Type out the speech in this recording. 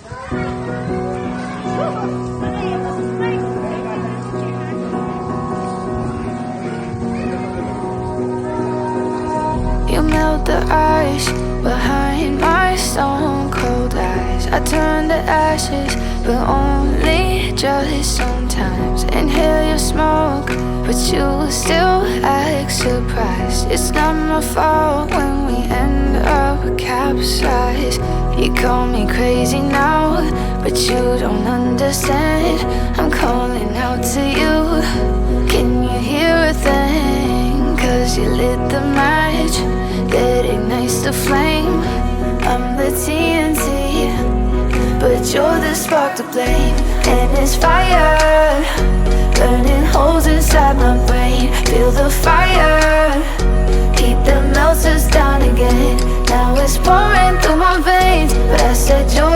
You melt the ice behind my stone cold eyes. I turn to ashes, but only just sometimes. Inhale your smoke, but you still act surprised. It's not my fault when we end up capsized. You call me crazy now, but you don't understand. I'm calling out to you. Can you hear a thing? 'Cause you lit the match that ignites the flame. I'm the TNT, but you're the spark to blame. And it's fire burning holes inside my brain. Feel the fire, heat that melts us down again. Now it's pouring through my veins, but I said you're